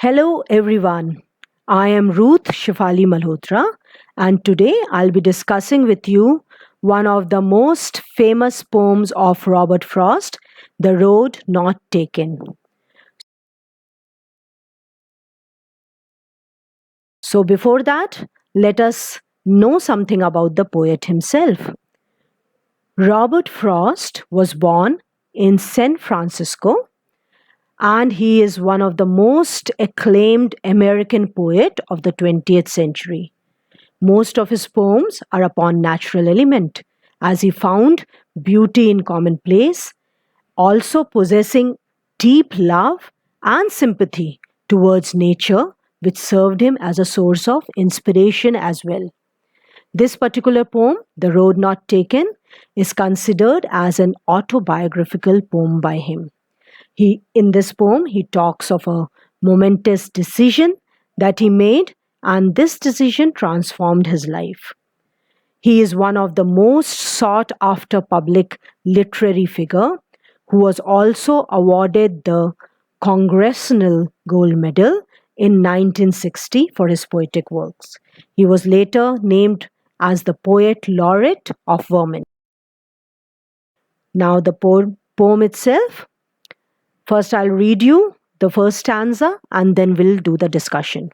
Hello everyone. I am Ruth Shifali Malhotra, and today I'll be discussing with you one of the most famous poems of Robert Frost, The Road Not Taken. So before that, let us know something about the poet himself. Robert Frost was born in San Francisco, and he is one of the most acclaimed American poet of the 20th century. Most of his poems are upon natural element, as he found beauty in commonplace, also possessing deep love and sympathy towards nature, which served him as a source of inspiration as well. This particular poem, The Road Not Taken, is considered as an autobiographical poem by him. In this poem, he talks of a momentous decision that he made, and this decision transformed his life. He is one of the most sought after public literary figure who was also awarded the Congressional Gold Medal in 1960 for his poetic works. He was later named as the Poet Laureate of Vermont. Now, the poem itself. First, I'll read you the first stanza and then we'll do the discussion.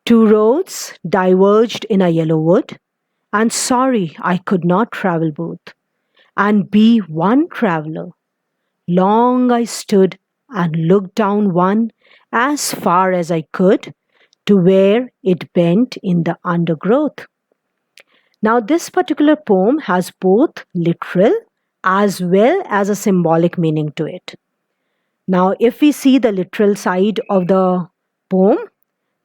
Two roads diverged in a yellow wood, and sorry I could not travel both, and be one traveller. Long I stood and looked down one as far as I could to where it bent in the undergrowth. Now, this particular poem has both literal as well as a symbolic meaning to it. Now, if we see the literal side of the poem,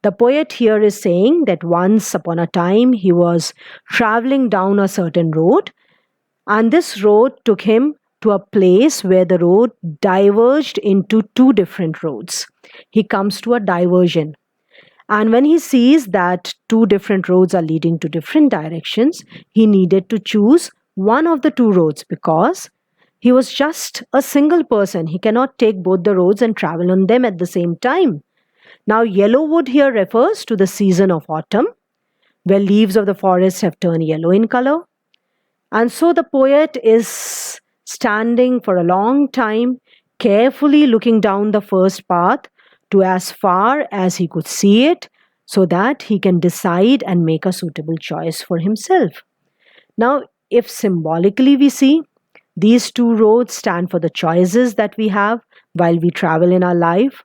the poet here is saying that once upon a time he was traveling down a certain road, and this road took him to a place where the road diverged into two different roads. He comes to a diversion. And when he sees that two different roads are leading to different directions, he needed to choose one of the two roads because he was just a single person. He cannot take both the roads and travel on them at the same time. Now, yellow wood here refers to the season of autumn, where leaves of the forest have turned yellow in color. And so the poet is standing for a long time, carefully looking down the first path to as far as he could see it, so that he can decide and make a suitable choice for himself. Now, if symbolically we see, these two roads stand for the choices that we have while we travel in our life.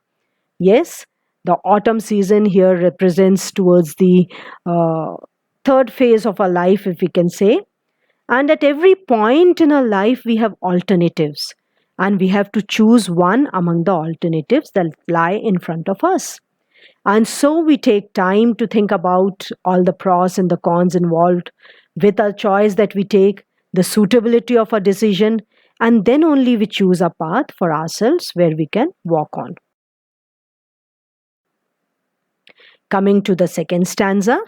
Yes, the autumn season here represents towards the third phase of our life, if we can say. And at every point in our life, we have alternatives, and we have to choose one among the alternatives that lie in front of us. And so we take time to think about all the pros and the cons involved with our choice that we take, the suitability of a decision, and then only we choose a path for ourselves where we can walk on. Coming to the second stanza.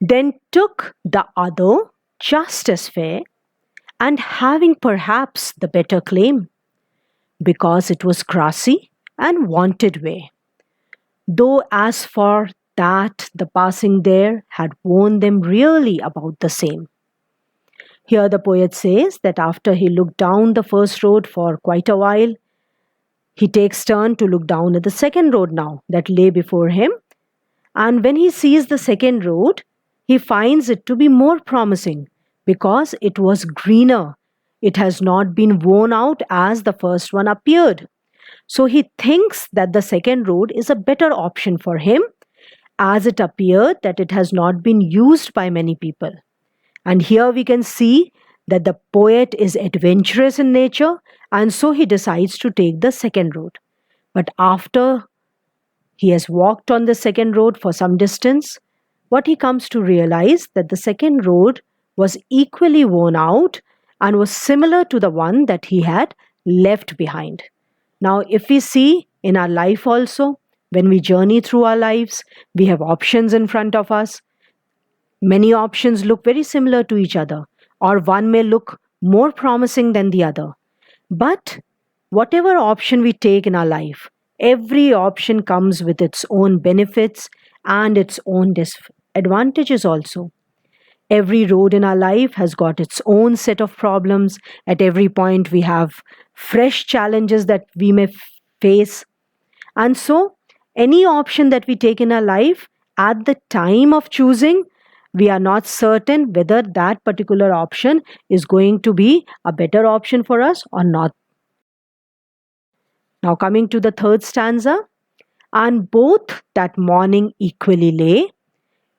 Then took the other just as fair, and having perhaps the better claim, because it was grassy and wanted way. Though as for that the passing there had warned them really about the same. Here the poet says that after he looked down the first road for quite a while, he takes turn to look down at the second road now that lay before him. And when he sees the second road, he finds it to be more promising because it was greener. It has not been worn out as the first one appeared. So he thinks that the second road is a better option for him, as it appeared that it has not been used by many people. And here we can see that the poet is adventurous in nature, and so he decides to take the second road. But after he has walked on the second road for some distance, what he comes to realize that the second road was equally worn out and was similar to the one that he had left behind. Now, if we see in our life also, when we journey through our lives, we have options in front of us. Many options look very similar to each other, or one may look more promising than the other. But whatever option we take in our life, every option comes with its own benefits and its own disadvantages also. Every road in our life has got its own set of problems. At every point, we have fresh challenges that we may face. And so, any option that we take in our life, at the time of choosing, we are not certain whether that particular option is going to be a better option for us or not. Now, coming to the third stanza, and both that morning equally lay,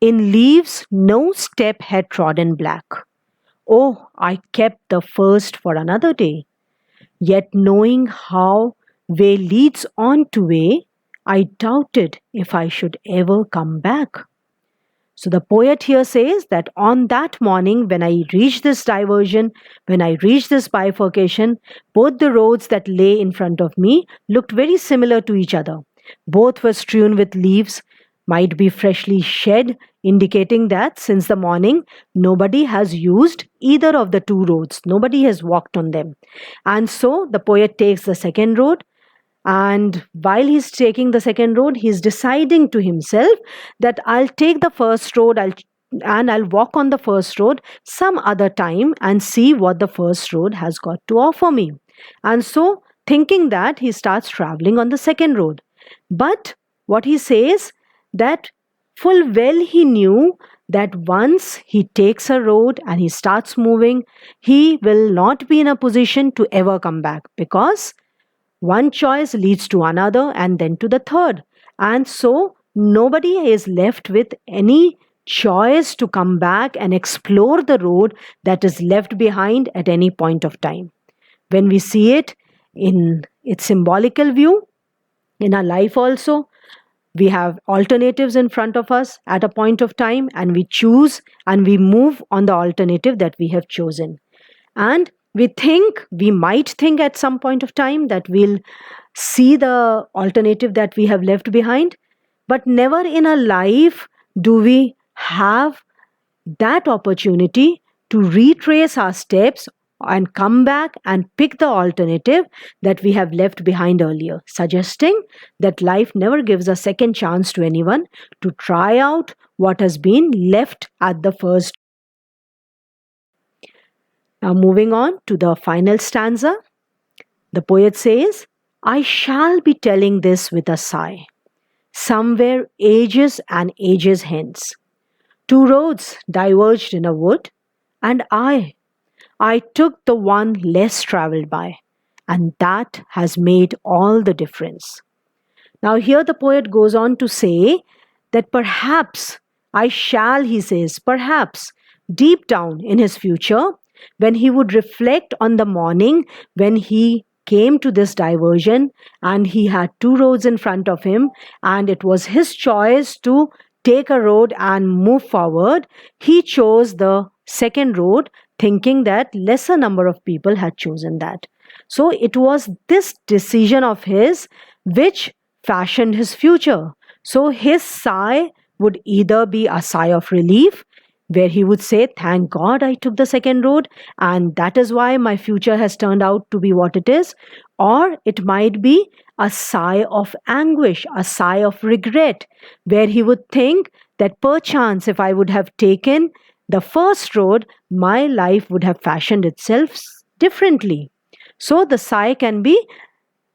in leaves no step had trodden black. Oh, I kept the first for another day. Yet knowing how way leads on to way, I doubted if I should ever come back. So the poet here says that on that morning, when I reached this diversion, when I reached this bifurcation, both the roads that lay in front of me looked very similar to each other. Both were strewn with leaves, might be freshly shed, indicating that since the morning, nobody has used either of the two roads. Nobody has walked on them. And so the poet takes the second road, and while he's taking the second road, he's deciding to himself that I'll take the first road, I'll walk on the first road some other time and see what the first road has got to offer me. And so, thinking that, he starts traveling on the second road. But what he says, that full well he knew that once he takes a road and he starts moving, he will not be in a position to ever come back, because one choice leads to another and then to the third. And so nobody is left with any choice to come back and explore the road that is left behind at any point of time. When we see it in its symbolical view, in our life also, we have alternatives in front of us at a point of time, and we choose and we move on the alternative that we have chosen. And we might think at some point of time that we'll see the alternative that we have left behind, but never in our life do we have that opportunity to retrace our steps and come back and pick the alternative that we have left behind earlier, suggesting that life never gives a second chance to anyone to try out what has been left at the first. Now, moving on to the final stanza, the poet says, I shall be telling this with a sigh, somewhere ages and ages hence. Two roads diverged in a wood, and I took the one less traveled by, and that has made all the difference. Now, here the poet goes on to say that perhaps, he says, perhaps deep down in his future, when he would reflect on the morning when he came to this diversion and he had two roads in front of him, and it was his choice to take a road and move forward, he chose the second road, thinking that lesser number of people had chosen that. So it was this decision of his which fashioned his future. So his sigh would either be a sigh of relief, where he would say, thank God I took the second road, and that is why my future has turned out to be what it is. Or it might be a sigh of anguish, a sigh of regret, where he would think that perchance if I would have taken the first road, my life would have fashioned itself differently. So the sigh can be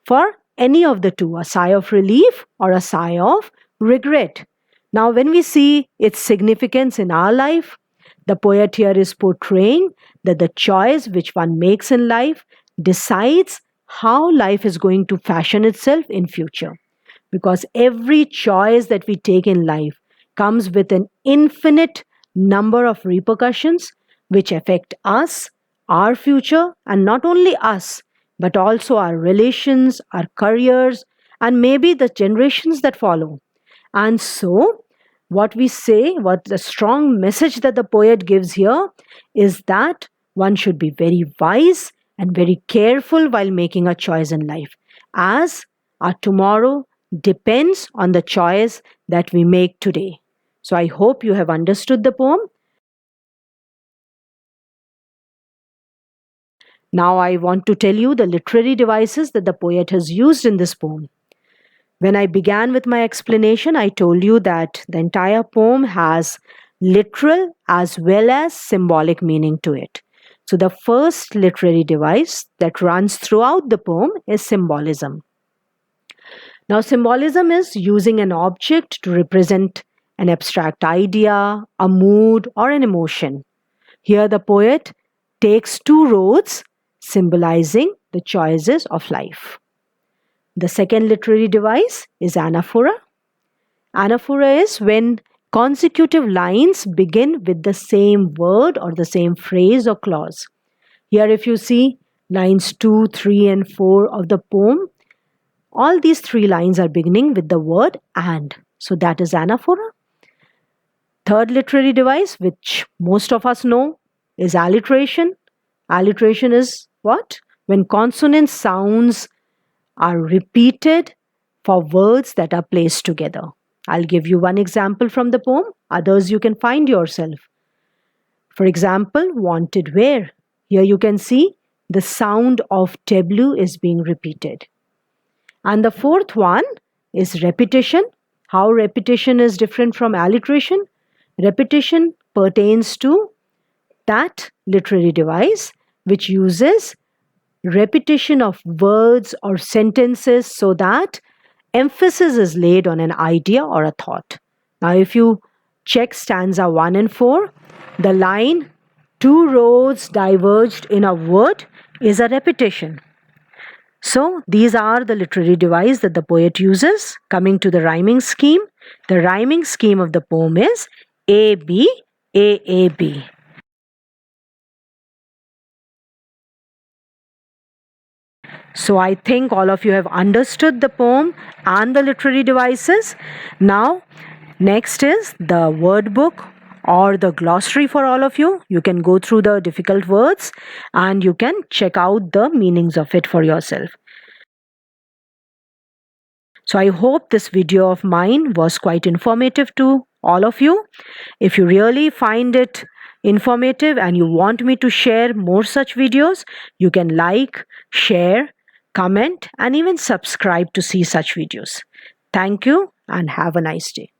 for any of the two, a sigh of relief or a sigh of regret. Now, when we see its significance in our life, the poet here is portraying that the choice which one makes in life decides how life is going to fashion itself in future. Because every choice that we take in life comes with an infinite number of repercussions which affect us, our future, and not only us, but also our relations, our careers, and maybe the generations that follow. And so, what we say, what the strong message that the poet gives here is that one should be very wise and very careful while making a choice in life, as our tomorrow depends on the choice that we make today. So, I hope you have understood the poem. Now, I want to tell you the literary devices that the poet has used in this poem. When I began with my explanation, I told you that the entire poem has literal as well as symbolic meaning to it. So the first literary device that runs throughout the poem is symbolism. Now, symbolism is using an object to represent an abstract idea, a mood, or an emotion. Here, the poet takes two roads symbolizing the choices of life. The second literary device is anaphora. Anaphora is when consecutive lines begin with the same word or the same phrase or clause. Here, if you see lines 2, 3, and 4 of the poem, all these three lines are beginning with the word and. So that is anaphora. Third literary device, which most of us know, is alliteration. Alliteration is what? When consonant sounds are repeated for words that are placed together. I'll give you one example from the poem, others you can find yourself. For example, wanted where. Here you can see the sound of tableau is being repeated. And the fourth one is repetition. How repetition is different from alliteration? Repetition pertains to that literary device which uses repetition of words or sentences so that emphasis is laid on an idea or a thought. Now, if you check stanza 1 and 4, the line, two roads diverged in a wood, is a repetition. So, these are the literary devices that the poet uses. Coming to the rhyming scheme, the rhyming scheme of the poem is A, B, A, B. So I think all of you have understood the poem and the literary devices. Now, next is the word book or the glossary for all of you. You can go through the difficult words and you can check out the meanings of it for yourself. So I hope this video of mine was quite informative to all of you. If you really find it informative and you want me to share more such videos, you can like, share, comment, and even subscribe to see such videos. Thank you and have a nice day.